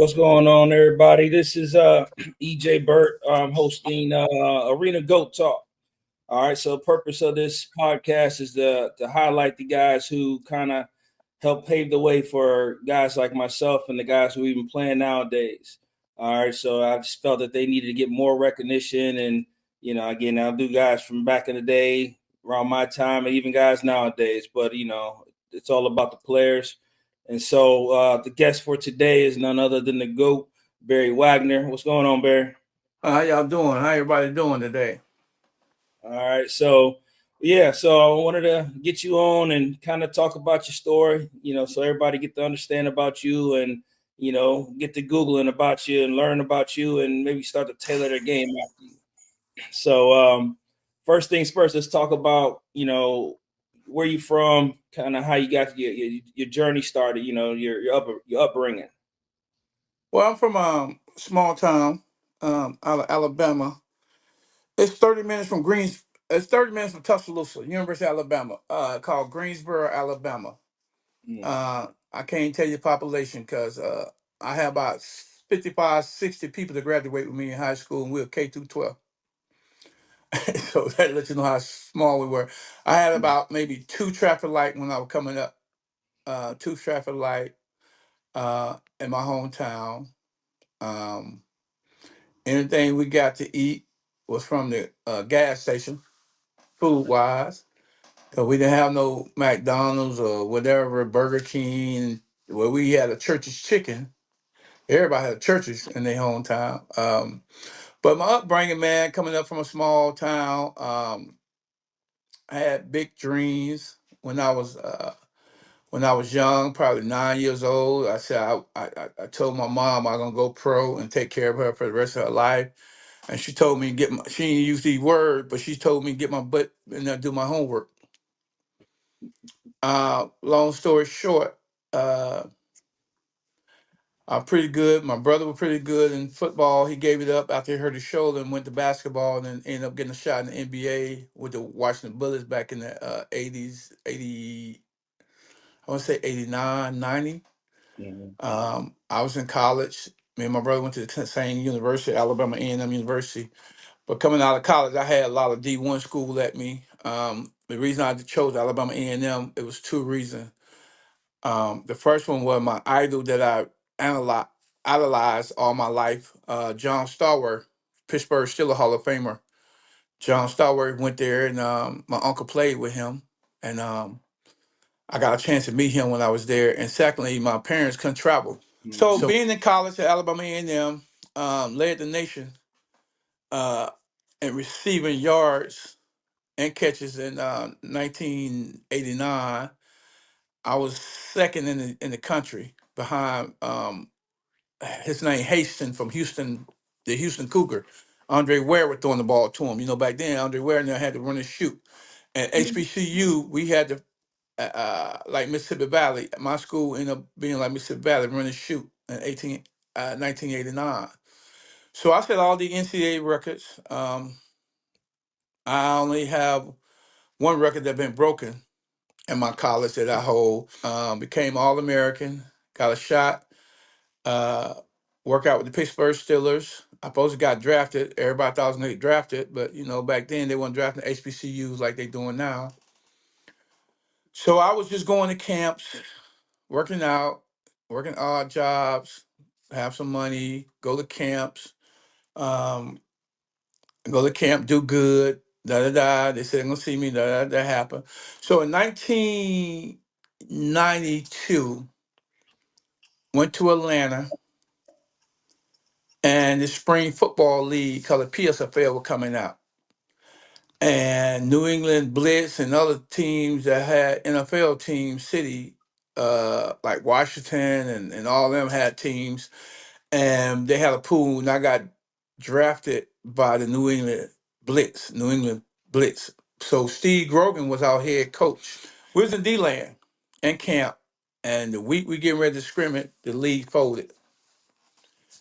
What's going on, everybody? This is EJ Burt. I'm hosting Arena Goat Talk. All right, so the purpose of this podcast is to highlight the guys who kind of help pave the way for guys like myself and the guys who even playing nowadays. All right, so I just felt that they needed to get more recognition, and again, I'll do guys from back in the day, around my time, and even guys nowadays. But it's all about the players. And so the guest for today is none other than the GOAT, Barry Wagner. What's going on, Barry? How y'all doing? How everybody doing today? All right. So, yeah, so I wanted to get you on and kind of talk about your story, so everybody get to understand about you and, get to Googling about you and learn about you and maybe start to tailor their game after you. So, first things first, let's talk about, where you from, kind of how you got your journey started, your upbringing. Well, I'm from small town out of Alabama. It's 30 minutes from Greens. It's 30 minutes from Tuscaloosa, University of Alabama, called Greensboro, Alabama. Mm. I can't tell you the population because I had about 55, 60 people to graduate with me in high school, and we were K through 12. So that lets you know how small we were. I had about maybe two traffic light when I was coming up, two traffic light in my hometown. Um, Anything we got to eat was from the gas station, food wise. Cause we didn't have no McDonald's or whatever, Burger King. Well, we had a Church's Chicken. Everybody had churches in their hometown. But my upbringing, man, coming up from a small town, I had big dreams when I was young, probably 9 years old. I said I told my mom I'm gonna go pro and take care of her for the rest of her life. And she told me to get my, she didn't use these words, but she told me to get my butt and do my homework. Long story short, uh, I'm pretty good. My brother was pretty good in football. He gave it up after he hurt his shoulder and went to basketball and then ended up getting a shot in the NBA with the Washington Bullets back in the 80s, 80, I want to say 89, 90. Mhm. I was in college. Me and my brother went to the same university, Alabama A&M University. But coming out of college, I had a lot of D1 school at me. The reason I chose Alabama A&M, it was two reasons. The first one was my idol that I analyze, idolized all my life, John Stallworth, Pittsburgh Steelers Hall of Famer. John Stallworth went there, and my uncle played with him, and I got a chance to meet him when I was there. And secondly, my parents couldn't travel, Mhm. so being in college at Alabama A&M led the nation uh, in receiving yards and catches in 1989. I was second in the country behind his name Haston from Houston, the Houston Cougar. Andre Ware was throwing the ball to him. You know, back then Andre Ware now had to run and shoot. At HBCU, we had to like Mississippi Valley. My school ended up being like Mississippi Valley, run and shoot in 1989. So I set all the NCAA records. I only have one record that been broken in my college that I hold. Became All American, got a shot, uh, work out with the Pittsburgh Steelers. I supposed to got drafted. Everybody thought I was gonna get drafted, but you know, back then they weren't drafting HBCUs like they doing now. So I was just going to camps, working out, working odd jobs, have some money, go to camps, um, go to camp, do good, da da da. They said they're gonna see me, da da that happened. So in 1992, went to Atlanta, and the spring football league called the PSFL were coming out. And New England Blitz and other teams that had NFL teams, city, like Washington and all of them had teams. And they had a pool, and I got drafted by the New England Blitz. So Steve Grogan was our head coach. We was in D-Land in camp, and the week we getting ready to scrimmage, the league folded.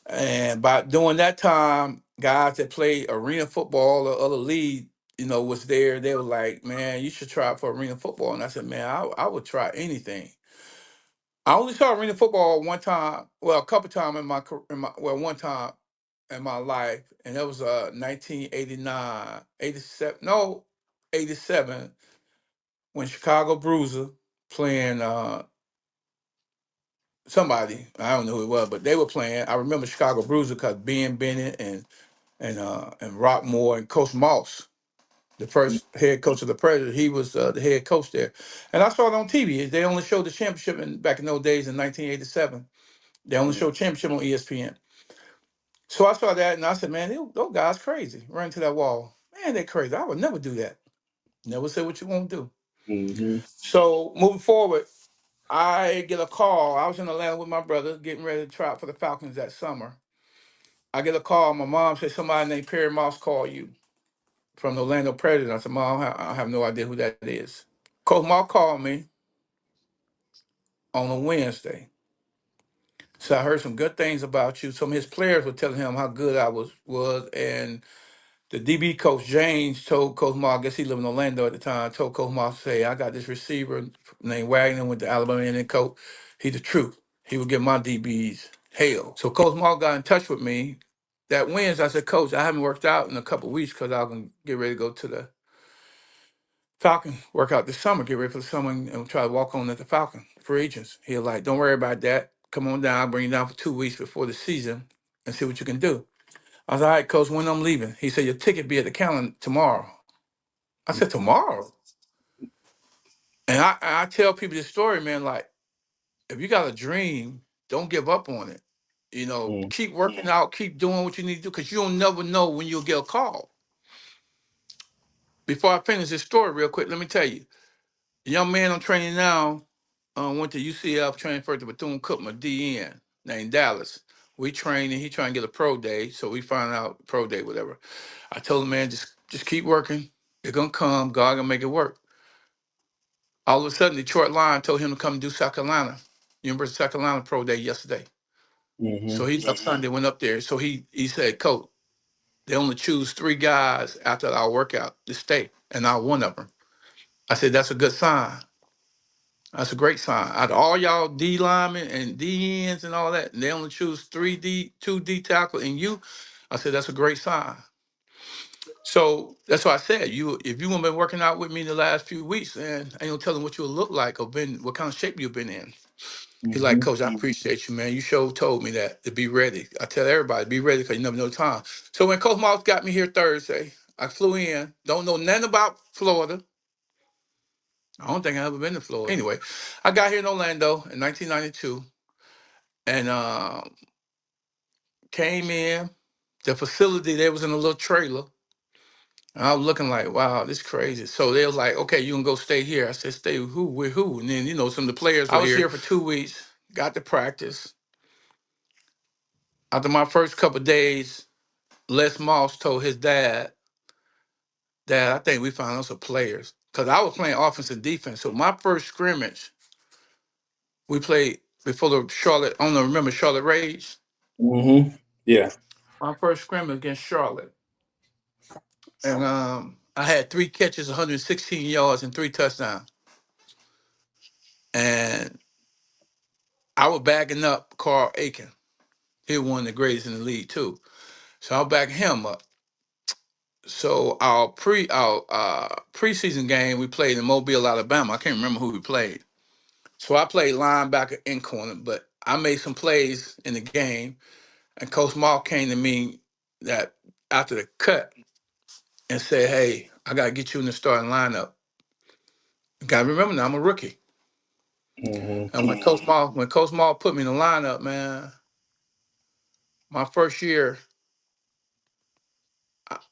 And by during that time, guys that played arena football or other league, you know, was there. They were like, "Man, you should try for arena football." And I said, "Man, I would try anything." I only saw arena football one time, well, a couple times one time in my life, and that was 1989, 87, no, 87, when Chicago Bruiser playing somebody, I don't know who it was, but they were playing. I remember Chicago Bruiser because Ben Bennett and Rockmore and Coach Moss, the first head coach of the Predators, he was the head coach there. And I saw it on TV. They only showed the championship back in those days in 1987. They only showed championship on ESPN. So I saw that and I said, man, those guys crazy. Running to that wall. Man, they crazy. I would never do that. Never say what you won't do. Mm-hmm. So moving forward, I get a call. I was in Atlanta with my brother getting ready to try out for the Falcons that summer. I get a call. My mom said somebody named Perry Moss called you from the Orlando Predators. I said, Mom, I have no idea who that is. Coach Moss called me on a Wednesday. So I heard some good things about you. Some of his players were telling him how good I was, and the DB coach James told Coach Moss, I guess he lived in Orlando at the time, told Coach Moss, say, I got this receiver named Wagner with the Alabama Indian coach. He's the truth. He would give my DBs hell. So Coach Moss got in touch with me that Wednesday. I said, Coach, I haven't worked out in a couple of weeks because I was going to get ready to go to the Falcon workout this summer, get ready for the summer and try to walk on at the Falcon for agents. He was like, don't worry about that. Come on down. I'll bring you down for 2 weeks before the season and see what you can do. I was all right, Coach, when I'm leaving. He said, your ticket be at the counter tomorrow. I said, tomorrow? And I tell people this story, man, like, if you got a dream, don't give up on it. You know, keep working out, keep doing what you need to do, because you don't never know when you'll get a call. Before I finish this story real quick, let me tell you, the young man I'm training now went to UCF, transferred to Bethune-Cookman, DN, named Dallas. We trained and he trying to get a pro day, so we find out pro day, whatever. I told him, man, just keep working. It's gonna come. God gonna make it work. All of a sudden, Detroit Lion told him to come do South Carolina, University of South Carolina pro day yesterday. Mm-hmm. So he left Sunday, went up there. So he said, Coach, they only choose 3 guys after our workout to stay, and I'm one of them. I said, that's a good sign. That's a great sign. Out of all y'all D linemen and D ends and all that, and they only choose 3D, 2D tackle, and you, I said, that's a great sign. So that's why I said, if you have been working out with me the last few weeks, and ain't no telling what you'll look like or what kind of shape you've been in. He's like, Mm-hmm. Coach, I appreciate you, man. You sure told me that to be ready. I tell everybody, be ready because you never know the time. So when Coach Moss got me here Thursday, I flew in, don't know nothing about Florida. I don't think I ever been to Florida. Anyway, I got here in Orlando in 1992 and came in. The facility, they was in a little trailer. And I was looking like, wow, this is crazy. So they was like, okay, you can go stay here. I said, stay with who? With who? And then, some of the players were here. I was here for 2 weeks, got to practice. After my first couple of days, Les Moss told his dad, Dad, I think we found us some players. Because I was playing offense and defense. So my first scrimmage, we played before the Charlotte, I don't know, remember Charlotte Rage? Mm-hmm. Yeah. My first scrimmage against Charlotte. And I had 3 catches, 116 yards, and 3 touchdowns. And I was backing up Carl Aiken. He was one of the greatest in the league too. So I'll back him up. So our preseason game we played in Mobile, Alabama. I can't remember who we played. So I played linebacker in corner, but I made some plays in the game. And Coach Mark came to me that after the cut and said, "Hey, I gotta get you in the starting lineup. You gotta remember now, I'm a rookie." Mm-hmm. And when Coach Mark put me in the lineup, man, my first year,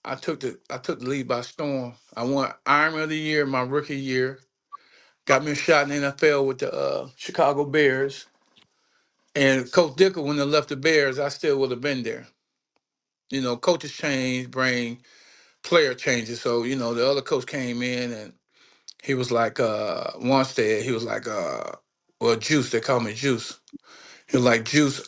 I took the lead by storm. I won Ironman of the Year my rookie year. Got me a shot in the NFL with the Chicago Bears. And Coach Dicker, when they left the Bears, I still would have been there. Coaches change, bring player changes. So, the other coach came in and he was like, Wanstead, he was like, well, Juice, they call me Juice. He was like, Juice,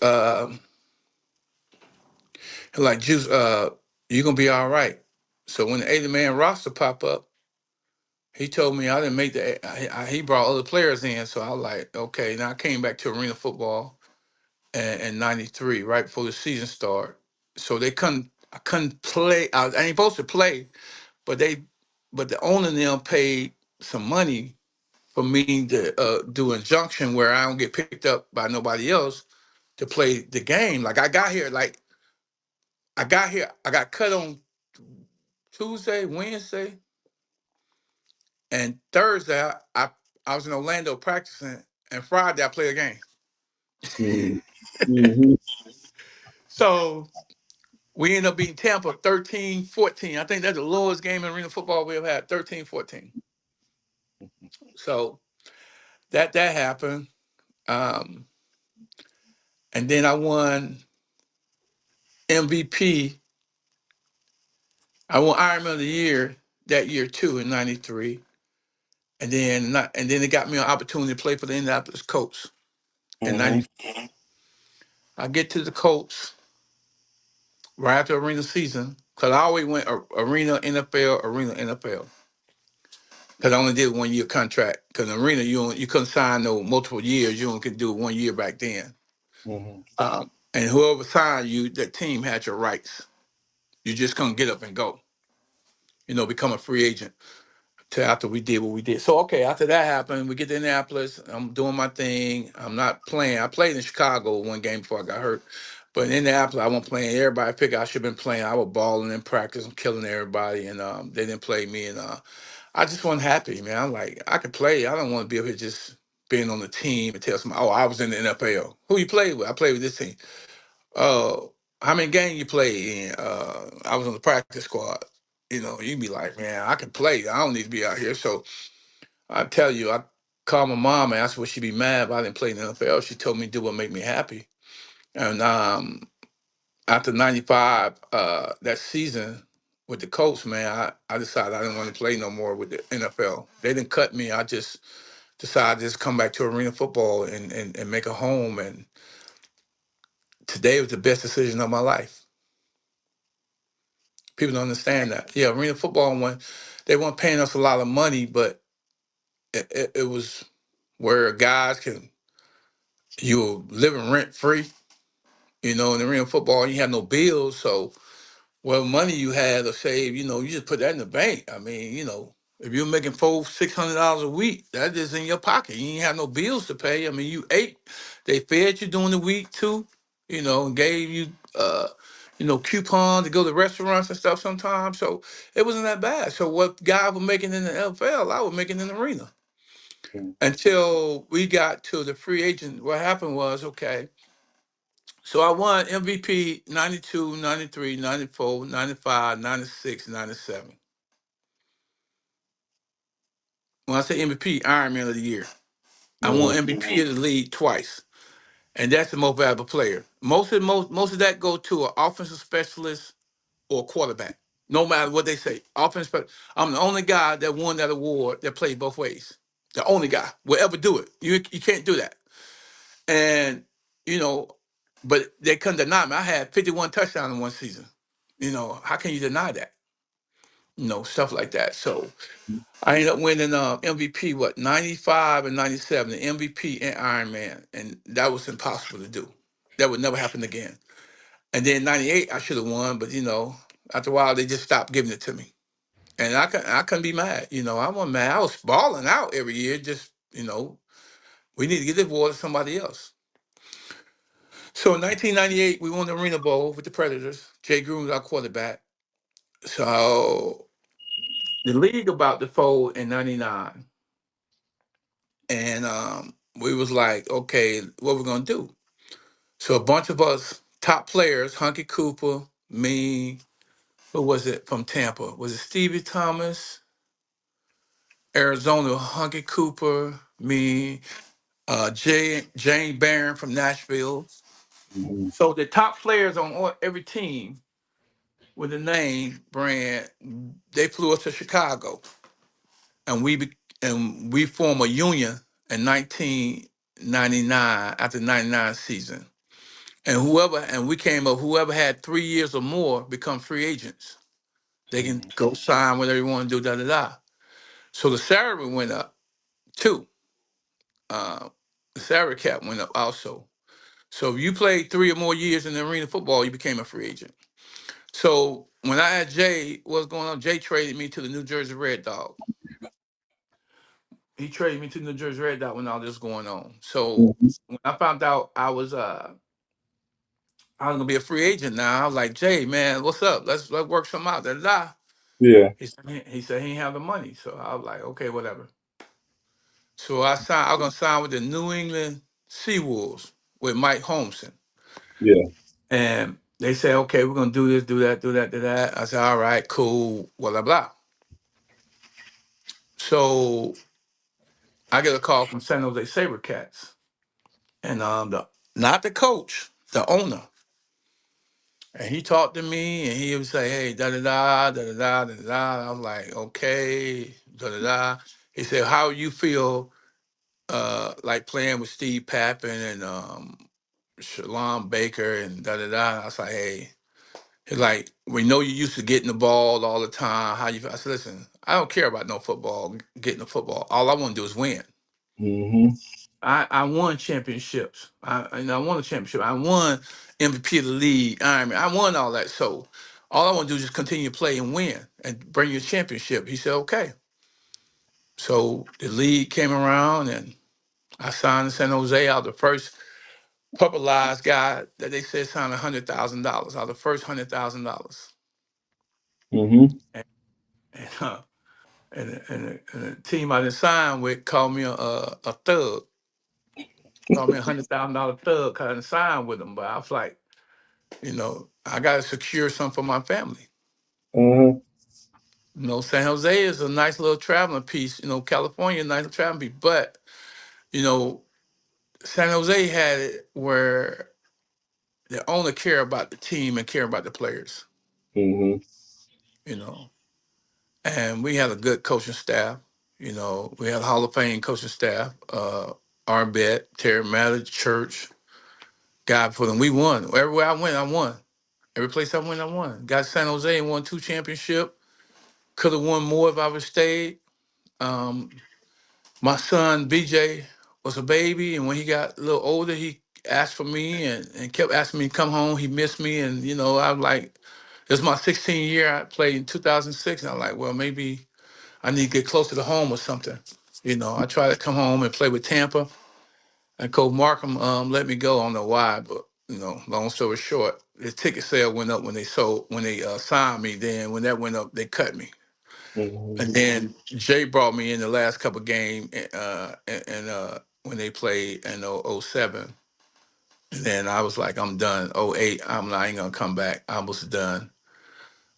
you're going to be all right. So when the 80-man roster pop up, He told me I didn't make the. He brought other players in, so I was like, okay. Now I came back to arena football in '93, right before the season started. So they couldn't. I couldn't play. I ain't supposed to play, but the owner and them paid some money for me to do injunction where I don't get picked up by nobody else to play the game. Like I got here, I got cut on Tuesday, Wednesday, and Thursday I was in Orlando practicing, and Friday I played a game. Mhm. Mhm. So we ended up beating Tampa 13-14. I think that's the lowest game in arena football we ever had, 13-14. So that happened. Um, and then I won MVP. I won Ironman of the Year that year too in '93. And then it got me an opportunity to play for the Indianapolis Colts in Mhm. '90. I get to the Colts right after arena season because I always went arena NFL, arena NFL. Because I only did 1 year contract. Because arena, you couldn't sign no multiple years. You only could do 1 year back then. Mhm. And whoever signed you, that team had your rights. You just couldn't get up and go. Become a free agent. Till after we did what we did. So okay, after that happened, we get to Indianapolis. I'm doing my thing. I'm not playing. I played in Chicago one game before I got hurt. But in Indianapolis, I wasn't playing. Everybody figured I should have been playing. I was balling in practice. I'm killing everybody, and they didn't play me. And I just wasn't happy, man. I'm like, I could play. I don't want to be up here just being on the team and tell somebody, oh, I was in the NFL. Who you played with? I played with this team. Uh, how many games you played in? I was on the practice squad. You'd be like, man, I can play. I don't need to be out here. So I tell you, I called my mom and asked her would she be mad if I didn't play in the NFL. She told me to do what make me happy. And after '95, that season with the Colts, man, I decided I didn't want to play no more with the NFL. They didn't cut me. I just decided to just come back to arena football and make a home. And today was the best decision of my life. People don't understand that. Yeah, arena football they weren't paying us a lot of money, but it was where guys can you were living rent free. In the arena football, you have no bills, so what money you had or save, you just put that in the bank. I mean, if you're making $400-600 a week, that is in your pocket. You ain't have no bills to pay. I mean, you ate, they fed you during the week too, and gave you coupons to go to restaurants and stuff sometimes. So it wasn't that bad. So what guys were making in the NFL, I was making in the arena. Until we got to the free agent, what happened was, okay, so I won MVP 92, 93, 94, 95, 96, 97. When I say MVP, Ironman of the Year. I won Mhm. MVP of the league twice. And that's the most valuable player. Most of that go to an offensive specialist or quarterback. No matter what they say. I'm the only guy that won that award that played both ways. The only guy will ever do it. You can't do that. And, you know, but they couldn't deny me. I had 51 touchdowns in one season. How can you deny that? Stuff like that. So I ended up winning MVP, 95 and 97, the MVP and Ironman. And that was impossible to do. That would never happen again. And then 98, I should have won, but after a while they just stopped giving it to me. And I couldn't be mad. I wasn't mad. I was balling out every year, just, we need to get this award to somebody else. So in 1998, we won the Arena Bowl with the Predators. Jay Gruden was our quarterback. So the league about to fold in '99, and we was like, okay, what we gonna do? So a bunch of us top players, Hunky Cooper, me, who was it from Tampa? Was it Stevie Thomas, Arizona, Hunky Cooper, me, Jane Barron from Nashville. Mhm. So the top players on every team with a name brand, they flew us to Chicago, and we formed a union in 1999 after '99 season. And we came up. Whoever had 3 years or more become free agents. They can Mhm. go sign whatever you want to do. Da da da. So the salary went up too. The salary cap went up also. So if you played 3 or more years in the arena football, you became a free agent. So when I had Jay, what's going on? Jay traded me to the New Jersey Red Dog. He traded me to the New Jersey Red Dog when all this was going on. So Mhm. when I found out I was gonna be a free agent now, I was like, Jay, man, what's up? Let's work something out. Da, da, da. Yeah. He said he ain't have the money. So I was like, okay, whatever. So I was gonna sign with the New England Seawolves with Mike Holmson. Yeah. And they said, okay, we're gonna do this, do that, do that, do that. I said, all right, cool, blah blah blah. So I get a call from San Jose SaberCats. And the not the coach, the owner. And he talked to me and he would say, hey, da da da, da da da, da da. I was like, okay, da da da. He said, how you feel like playing with Steve Pappin and Shalom Baker and da da da. I was like, hey, he's like, we know you used to getting the ball all the time. How you feel? I said, listen, I don't care about no football, getting the football. All I want to do is win. Mm-hmm. I won championships. I won a championship. I won MVP of the league. I won all that. So all I want to do is just continue to play and win and bring you a championship. He said, okay. So the league came around and I signed in San Jose. I was the first publicized guy that they said signed $100,000. I was the first $100,000. Mm-hmm. And, and the team I didn't sign with called me a thug. Called me $100,000 thug because I didn't sign with them. But I was like, I got to secure something for my family. Uh-huh. San Jose is a nice little traveling piece. California, nice little traveling piece. But, you know, San Jose had it where the owner care about the team and care about the players, Mm-hmm. you know. And we had a good coaching staff. We had a Hall of Fame coaching staff. Arbet, Terry Mallett, Church, God for them. We won. Everywhere I went, I won. Every place I went, I won. Got San Jose and won 2 championships. Could have won more if I would stayed. Um, my son BJ was a baby, and when he got a little older, he asked for me and kept asking me to come home. He missed me, and I'm like, this is my 16th year. I played in 2006, and I'm like, well, maybe I need to get closer to home or something. I tried to come home and play with Tampa, and Coach Markham let me go. I don't know why, but long story short, the ticket sale went up when they signed me. Then when that went up, they cut me. Mm-hmm. And then Jay brought me in the last couple games, and when they played in '07. And then I was like, I'm done. '08, I ain't gonna come back. I was done.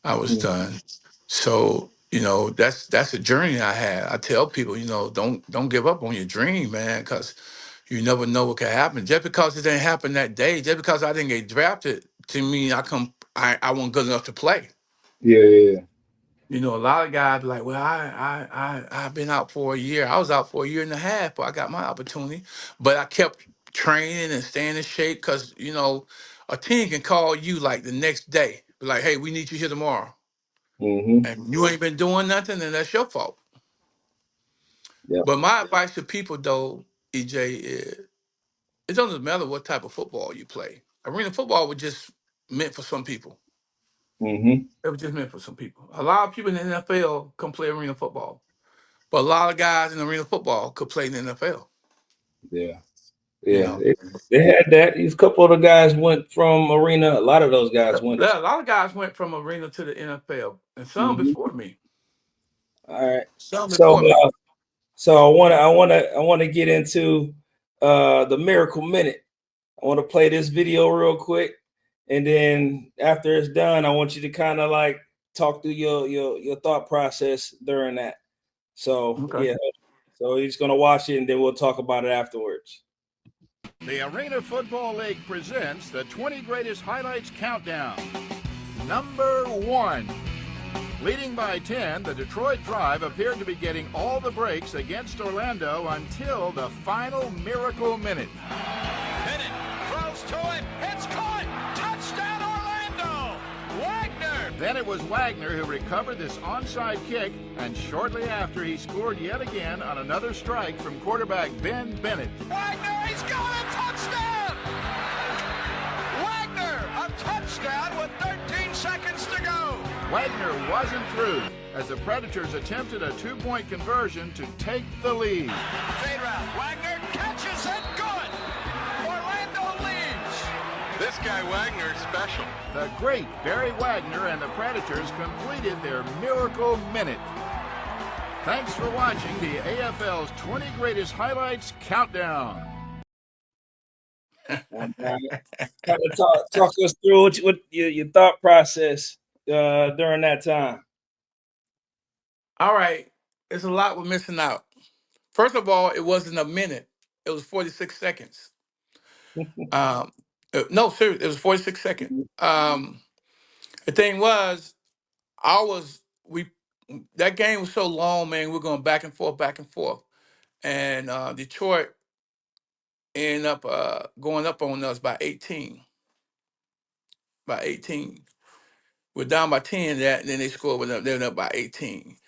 I was done. So that's a journey I had. I tell people, don't give up on your dream, man, because you never know what could happen. Just because it didn't happen that day, just because I didn't get drafted, to me, I wasn't good enough to play. Yeah, yeah, A lot of guys be like, well, I've been out for a year. I was out for a year and a half, but I got my opportunity. But I kept training and staying in shape because, a team can call you like the next day. Be like, hey, we need you here tomorrow. yeah. Mm-hmm. And you ain't been doing nothing, then that's your fault. Yeah. But my advice to people though, EJ, is it doesn't matter what type of football you play. Arena football was just meant for some people. Mm-hmm. It was just meant for some people. A lot of people in the NFL can play arena football. But a lot of guys in arena football could play in the NFL. Yeah. You Yeah. know, They had that. These couple of the guys went from arena. A lot of those guys went. a lot of guys went from arena to the NFL, and some Mm-hmm. before me. All right. Some So before me. so I want to get into the Miracle Minute. I want to play this video real quick, and then after it's done, I want you to kind of like talk through your thought process during that. So Okay. yeah, so he's gonna watch it, and then we'll talk about it afterwards. The Arena Football League presents the 20 Greatest Highlights Countdown. Number 1. Leading by 10, the Detroit Drive appeared to be getting all the breaks against Orlando until the final Miracle Minute. Bennett throws to it. It's caught. Touchdown Orlando. Wagner Then it was Wagner who recovered this onside kick, and shortly after he scored yet again on another strike from quarterback Ben Bennett. Wagner, he's got a touchdown! Wagner, a touchdown with 13 seconds to go. Wagner wasn't through as the Predators attempted a two-point conversion to take the lead. Fade route, Wagner catches it, good! Orlando leads. This guy Wagner is special. The great Barry Wagner and the Predators completed their miracle minute. Thanks for watching the AFL's 20 Greatest Highlights Countdown. Kind of talk us through what your thought process during that time. All right, there's a lot we're missing out. First of all, it wasn't a minute; it was 46 seconds. No, seriously, it was 46 seconds. The thing was, that game was so long, man. We are going back and forth, and Detroit ended up going up on us by 18. By 18, we're down by 10. And then they scored. They went up by 18.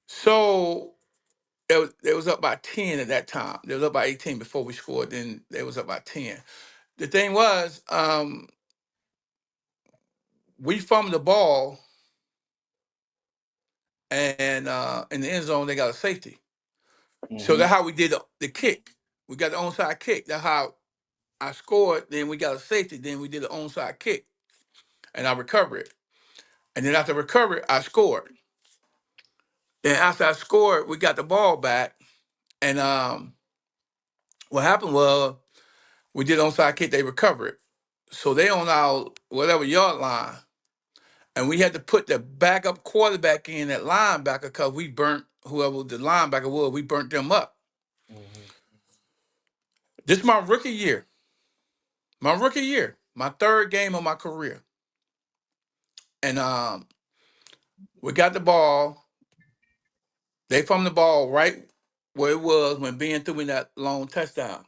So it was up by 10 at that time. They was up by 18 before we scored. Then they was up by 10. The thing was, we fumbled the ball, and in the end zone they got a safety. So that's how we did the kick. We got the onside kick. That's how I scored. Then we got a safety. Then we did the onside kick, and I recovered it. And then after recovery, I scored. Then after I scored, we got the ball back, and what happened was we did onside kick. They recovered. So they on our whatever yard line, and we had to put the backup quarterback in at linebacker because we burnt whoever the linebacker was. We burnt them up. This is my rookie year. My third game of my career. And we got the ball. They from the ball right where it was when Ben threw me that long touchdown.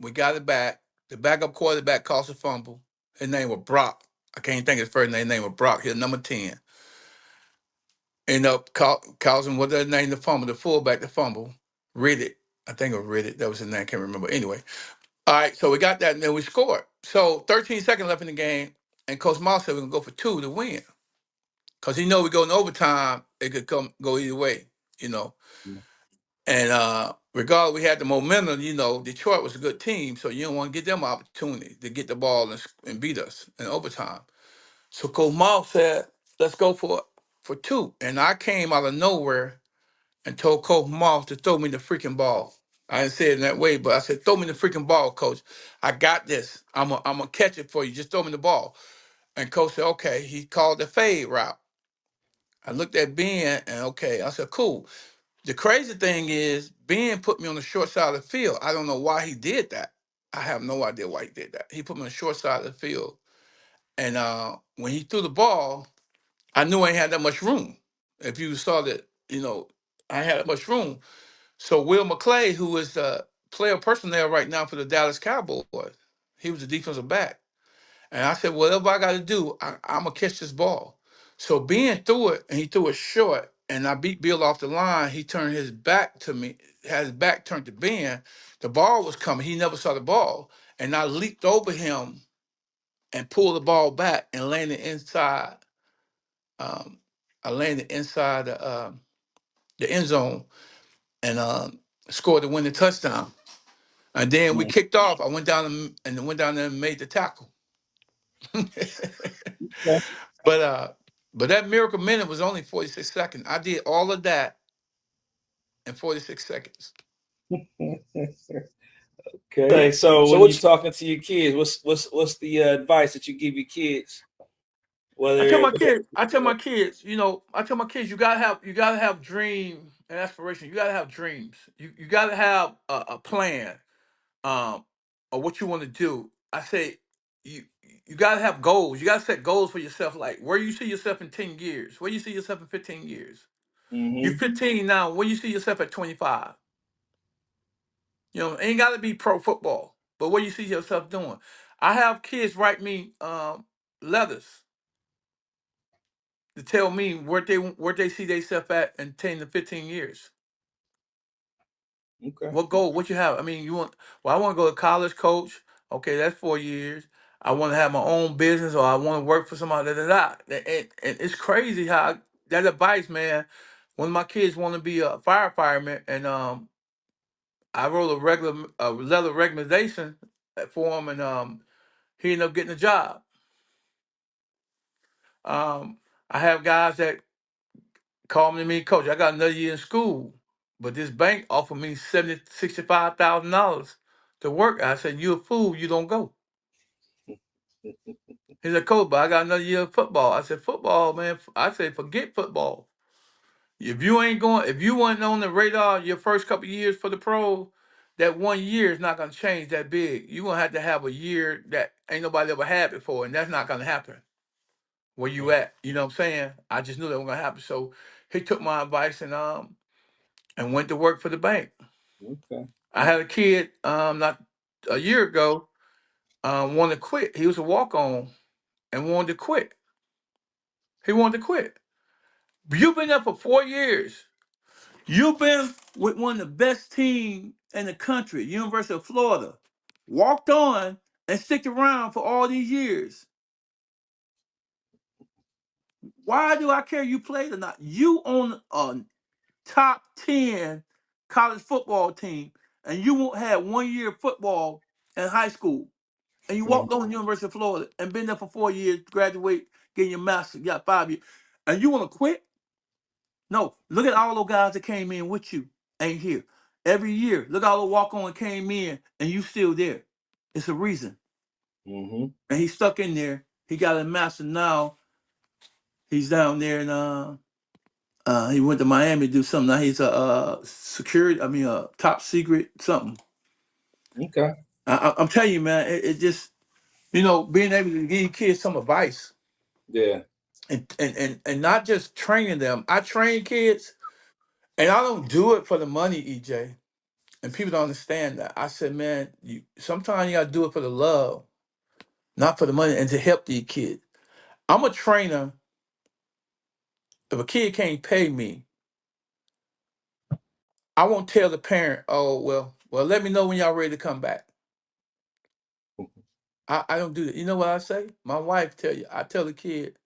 We got it back. The backup quarterback caused a fumble. His name was Brock. I can't think of his first name. His name was Brock. He was number 10. End up causing what their name the fumble, the fullback, the fumble. Riddick. I think it was Riddick. That was his name. I can't remember. Anyway. All right, so we got that, and then we scored. So 13 seconds left in the game, and Coach Moss said we're going to go for 2 to win. Because he know we go in overtime, it could go either way, you know. And regardless, we had the momentum, you know, Detroit was a good team, so you don't want to get them an opportunity to get the ball and beat us in overtime. So Coach Moss said, let's go for 2. And I came out of nowhere and told Coach Moss to throw me the freaking ball. I didn't say it in that way, but I said, throw me the freaking ball, Coach. I got this. I'm gonna catch it for you. Just throw me the ball. And Coach said, okay. He called the fade route. I looked at Ben and okay, I said, cool. The crazy thing is Ben put me on the short side of the field. I don't know why he did that. I have no idea why he did that. He put me on the short side of the field. And when he threw the ball, I knew I ain't had that much room. If you saw that, you know, I had that much room. So Will McClay, who is the player personnel right now for the Dallas Cowboys, he was the defensive back. And I said, whatever I got to do, I'm going to catch this ball. So Ben threw it, and he threw it short, and I beat Bill off the line. He turned his back to me, had his back turned to Ben. The ball was coming. He never saw the ball. And I leaped over him and pulled the ball back and landed inside. I landed inside the end zone and scored the winning touchdown. And then we kicked off. I went down there and made the tackle. But that miracle minute was only 46 seconds. I did all of that in 46 seconds. Okay, so when you're talking to your kids, what's the advice that you give your kids? I tell my kids, you know, you gotta have dream and aspiration. You gotta have dreams. You gotta have a plan of what you want to do. I say you gotta have goals. You gotta set goals for yourself, like where you see yourself in 10 years, where you see yourself in 15 years. You're 15 now, where you see yourself at 25. You know, ain't gotta be pro football, but where you see yourself doing. I have kids write me letters to tell me where they see themselves at in 10 to 15 years. Okay. What goal? What you have? I mean, you want? Well, I want to go to college, coach. Okay, that's 4 years. I want to have my own business, or I want to work for somebody. Da, da, da. And it's crazy how that advice, man. One of my kids want to be a firefireman, and I wrote a letter of recommendation for him, and he ended up getting a job. I have guys that call me, coach, I got another year in school, but this bank offered me $65,000 to work. I said, you a fool, you don't go. He said, coach, but I got another year of football. I said, football, man. I said, forget football. If you ain't going, if you weren't on the radar your first couple of years for the pros, that 1 year is not gonna change that big. You're gonna have to have a year that ain't nobody ever had before, and that's not gonna happen. Where you at? You know what I'm saying? I just knew that was gonna happen. So he took my advice and went to work for the bank. Okay. I had a kid not a year ago wanted to quit. He was a walk on and wanted to quit. He wanted to quit. You've been there for 4 years. You've been with one of the best teams in the country, University of Florida. Walked on and stick around for all these years. Why do I care you played or not? You on a top 10 college football team, and you won't have 1 year of football in high school. And you Mhm. walked on the University of Florida and been there for 4 years, graduate, getting your master's, you got 5 years. And you want to quit? No. Look at all those guys that came in with you, ain't here. Every year, look at all the walk on came in, and you still there. It's a reason. Mhm. And he's stuck in there. He got a master now. He's down there and he went to Miami to do something. Now he's a security, I mean a top secret something. Okay. I'm telling you, man, it just being able to give kids some advice Yeah. and not just training them. I train kids and I don't do it for the money, EJ. And people don't understand that. I said, man, sometimes you gotta do it for the love, not for the money, and to help these kids. I'm a trainer. If a kid can't pay me, I won't tell the parent, oh well, let me know when y'all ready to come back. I don't do that. You know what I say? My wife tell you, I tell the kid,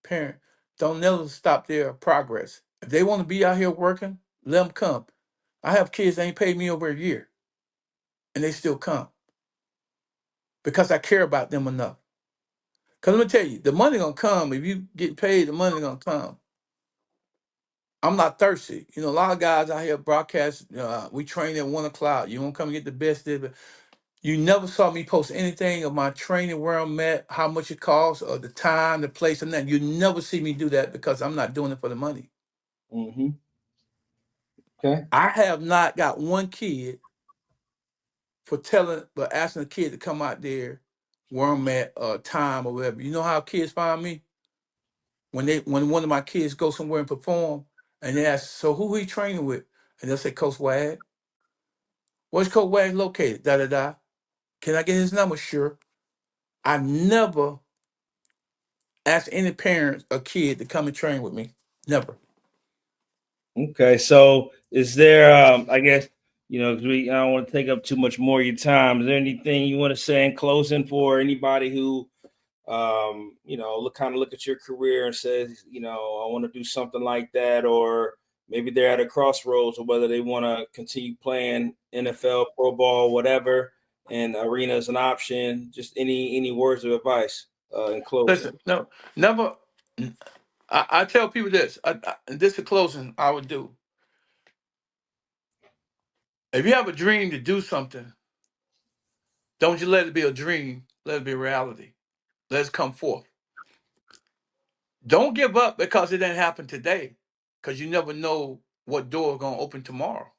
parent, don't never stop their progress. If they want to be out here working, let them come. I have kids that ain't paid me over a year, and they still come because I care about them enough. Cause let me tell you, the money gonna come. If you get paid, the money gonna come. I'm not thirsty. A lot of guys out here broadcast. We train at 1 o'clock. You won't come and get the best of it. You never saw me post anything of my training, where I'm at, how much it costs, or the time, the place, and that. You never see me do that because I'm not doing it for the money. Mhm. Okay. I have not got one kid but asking a kid to come out there where I'm at, time or whatever. You know how kids find me? When one of my kids go somewhere and perform, and they ask, so who he training with? And they'll say, Coach Wag. Where's Coach Wag located? Da da da. Can I get his number? Sure. I never ask any parent or kid to come and train with me. Never. Okay. So is there I guess, 'cause I don't want to take up too much more of your time. Is there anything you want to say in closing for anybody who look at your career and says, I want to do something like that, or maybe they're at a crossroads of whether they want to continue playing NFL, pro ball, whatever, and arena is an option. Just any words of advice in closing. Listen, no, never. I tell people this. This is closing. I would do. If you have a dream to do something, don't you let it be a dream. Let it be a reality. Let it come forth. Don't give up because it didn't happen today, because you never know what door gonna open tomorrow.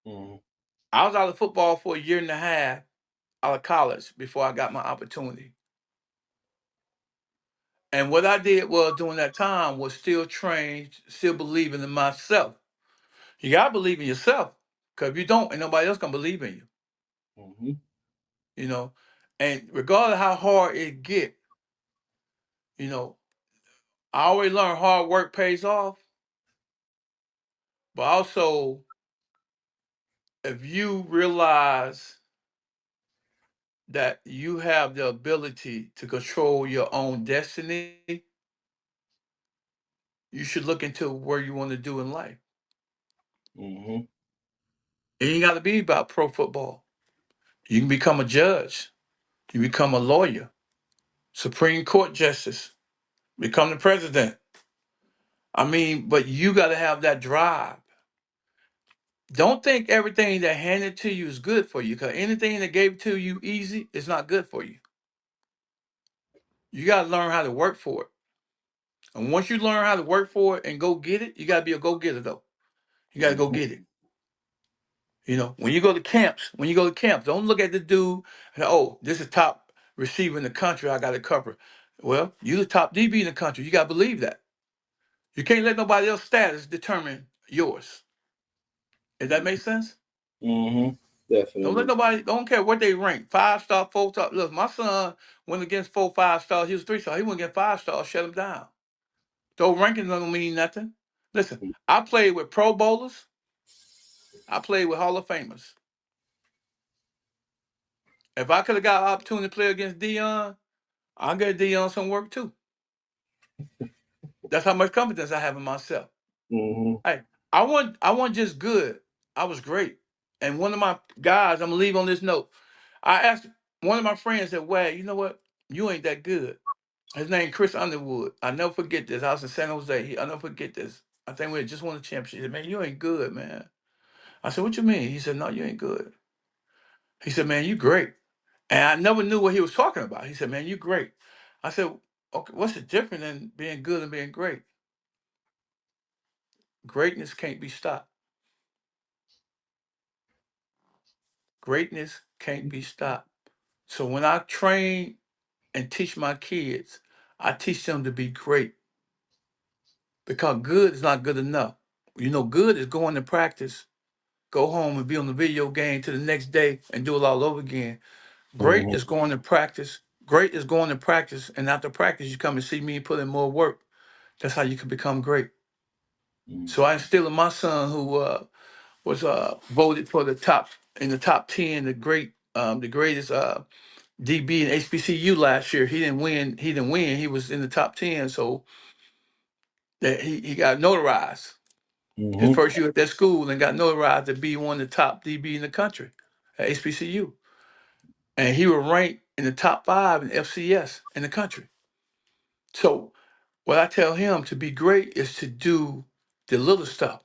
Mhm. I was out of football for a year and a half out of college before I got my opportunity. And what I did was during that time was still train, still believing in myself. You gotta believe in yourself, because if you don't, ain't nobody else gonna believe in you. Mhm. You know, and regardless of how hard it get, you know, I always learned hard work pays off, but also if you realize that you have the ability to control your own destiny, you should look into where you want to do in life. Mm-hmm. It ain't got to be about pro football. You can become a judge. You become a lawyer, Supreme Court justice, become the president. I mean, but you got to have that drive. Don't think everything that handed to you is good for you, because anything that gave to you easy is not good for you. You got to learn how to work for it. And once you learn how to work for it and go get it, you got to be a go getter though. You got to go Mm-hmm. get it. You know, when you go to camps, don't look at the dude and, oh, this is top receiver in the country, I got to cover. Well, you the top DB in the country. You got to believe that. You can't let nobody else's status determine yours. If that makes sense? Mm-hmm. Don't let Definitely. nobody, don't care what they rank. 5 star, 4 star. Look, my son went against 4, 5 stars. He was 3 star. He went against 5 stars, shut him down. Those rankings don't mean nothing. Listen, I played with Pro Bowlers. I played with Hall of Famers. If I could have got an opportunity to play against Dion, I'll get Dion some work too. That's how much confidence I have in myself. Mm-hmm. Hey, I wasn't just good. I was great. And one of my guys, I'm gonna leave on this note. I asked one of my friends at Wag, you know what? You ain't that good. His name Chris Underwood. I never forget this. I was in San Jose. I never forget this. I think we had just won the championship. He said, man, you ain't good, man. I said, what you mean? He said, no, you ain't good. He said, man, you great. And I never knew what he was talking about. He said, man, you great. I said, okay, what's the difference in being good and being great? Greatness can't be stopped. Greatness can't be stopped. So when I train and teach my kids, I teach them to be great, because good is not good enough. You know, good is going to practice, go home and be on the video game to the next day and do it all over again. Great is going to practice. Great is going to practice, and after practice, you come and see me and put in more work. That's how you can become great. So I instilled in my son, who was voted for the top 10, the greatest DB in HBCU last year. He didn't win. He didn't win. He was in the top 10, so that he got notarized his Mm-hmm. first year at that school, and got notarized to be one of the top DB in the country at HBCU. And he was ranked in the top 5 in FCS in the country. So what I tell him to be great is to do the little stuff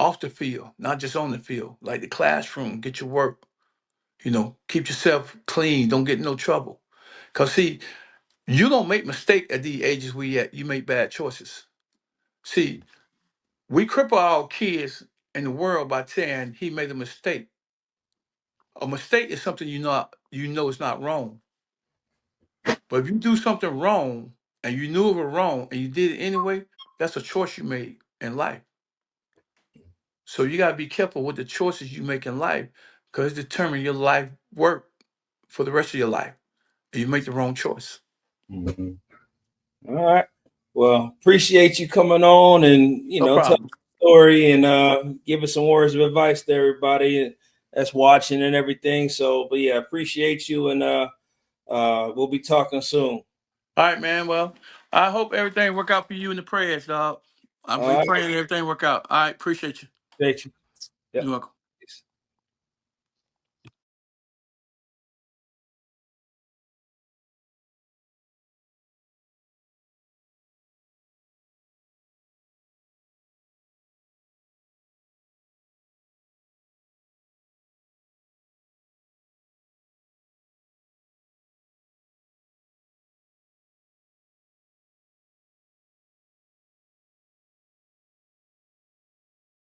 off the field, not just on the field, like the classroom, get your work, keep yourself clean, don't get in no trouble. Because, see, you don't make mistake at the ages we at, you make bad choices. See, we cripple our kids in the world by saying he made a mistake. A mistake is something you know is not wrong. But if you do something wrong and you knew it was wrong and you did it anyway, that's a choice you made in life. So you gotta be careful with the choices you make in life, because it determines your life work for the rest of your life. And you make the wrong choice. Mm-hmm. All right. Well, appreciate you coming on and No tell problem. the story and giving some words of advice to everybody that's watching and everything. So, but yeah, appreciate you and we'll be talking soon. All right, man. Well, I hope everything work out for you in the prayers, dog. All We right. praying everything work out. All right, appreciate you. Appreciate you. Yep. You're welcome.